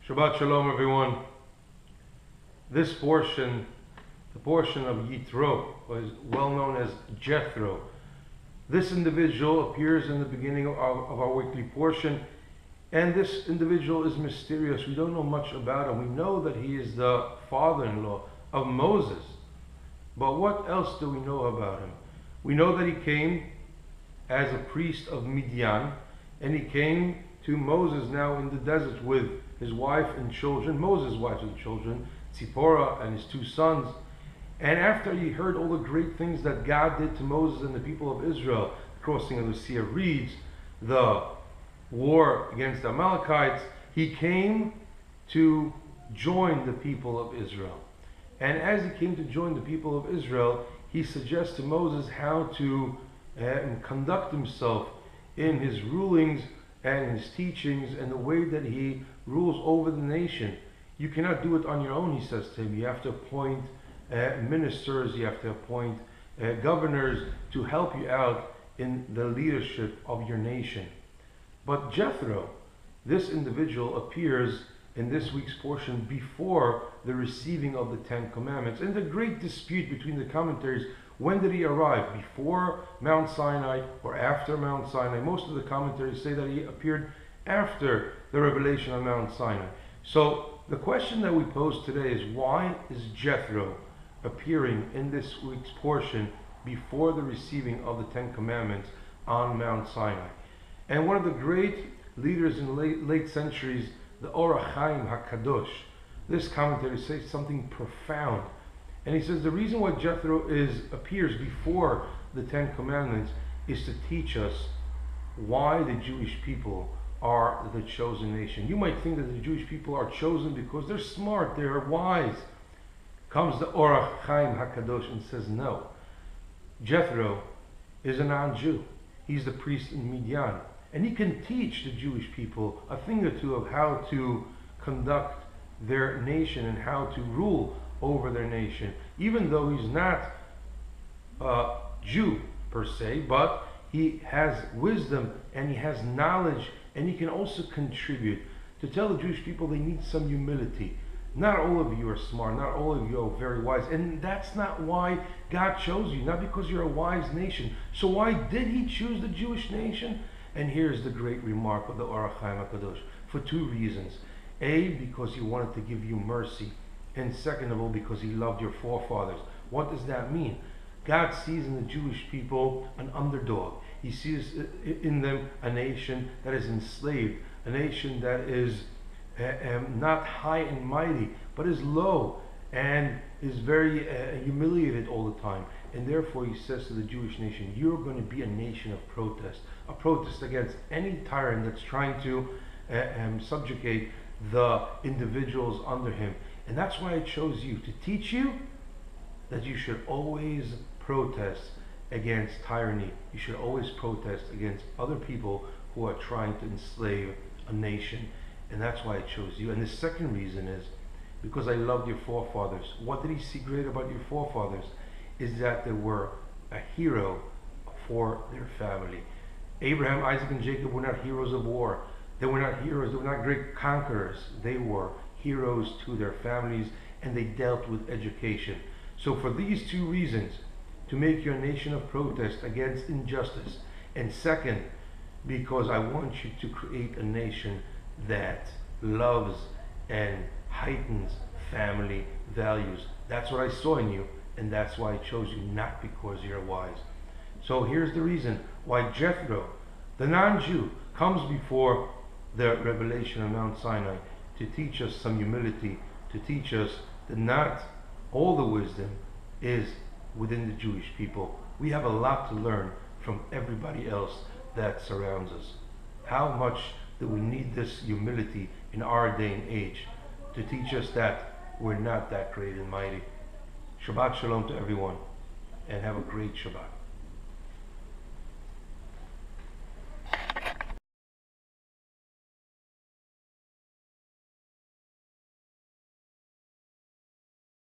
Shabbat Shalom, everyone. This portion, the portion of Yitro, was well known as Jethro. This individual appears in the beginning of our weekly portion, and this individual is mysterious. We don't know much about him. We know that he is the father-in-law of Moses. But what else do we know about him? We know that he came as a priest of Midian, and he came to Moses now in the desert with his wife and children, Moses' wife and children, Tzipporah and his two sons. And after he heard all the great things that God did to Moses and the people of Israel, the crossing of the Sea of Reeds, the war against the Amalekites, he came to join the people of Israel. And as he came to join the people of Israel, he suggests to Moses how to conduct himself in his rulings and his teachings and the way that he rules over the nation. You cannot do it on your own, he says to him. You have to appoint ministers, you have to appoint governors to help you out in the leadership of your nation. But Jethro, this individual, appears in this week's portion before the receiving of the Ten Commandments. And the great dispute between the commentaries, when did he arrive? Before Mount Sinai or after Mount Sinai? Most of the commentaries say that he appeared after the revelation on Mount Sinai. So the question that we pose today is, why is Jethro appearing in this week's portion before the receiving of the Ten Commandments on Mount Sinai? And one of the great leaders in the late centuries, the Or HaChaim HaKadosh, this commentary says something profound. And he says the reason why Jethro appears before the Ten Commandments is to teach us why the Jewish people are the chosen nation. You might think that the Jewish people are chosen because they're smart, they're wise. Comes the Or HaChaim HaKadosh and says no. Jethro is a non-Jew. He's the priest in Midian. And he can teach the Jewish people a thing or two of how to conduct their nation and how to rule over their nation, even though he's not a Jew per se, but he has wisdom and he has knowledge, and he can also contribute to tell the Jewish people they need some humility. Not all of you are smart, not all of you are very wise, and that's not why God chose you, not because you're a wise nation. So why did he choose the Jewish nation? And here's the great remark of the Or HaChaim HaKadosh, for two reasons. A, because he wanted to give you mercy. And second of all, because he loved your forefathers. What does that mean? God sees in the Jewish people an underdog. He sees in them a nation that is enslaved, a nation that is not high and mighty, but is low and is very humiliated all the time. And therefore he says to the Jewish nation, you're going to be a nation of protest, a protest against any tyrant that's trying to subjugate the individuals under him. And that's why I chose you, to teach you that you should always protest against tyranny. You should always protest against other people who are trying to enslave a nation. And that's why I chose you. And the second reason is because I loved your forefathers. What did he see great about your forefathers? Is that they were a hero for their family. Abraham, Isaac, and Jacob were not heroes of war. They were not heroes. They were not great conquerors. They were heroes to their families, and they dealt with education. So for these two reasons, to make you a nation of protest against injustice, and second, because I want you to create a nation that loves and heightens family values. That's what I saw in you, and that's why I chose you, not because you're wise. So here's the reason why Jethro, the non-Jew, comes before the revelation of Mount Sinai to teach us some humility, to teach us that not all the wisdom is within the Jewish people. We have a lot to learn from everybody else that surrounds us. How much do we need this humility in our day and age to teach us that we're not that great and mighty? Shabbat Shalom to everyone, and have a great Shabbat.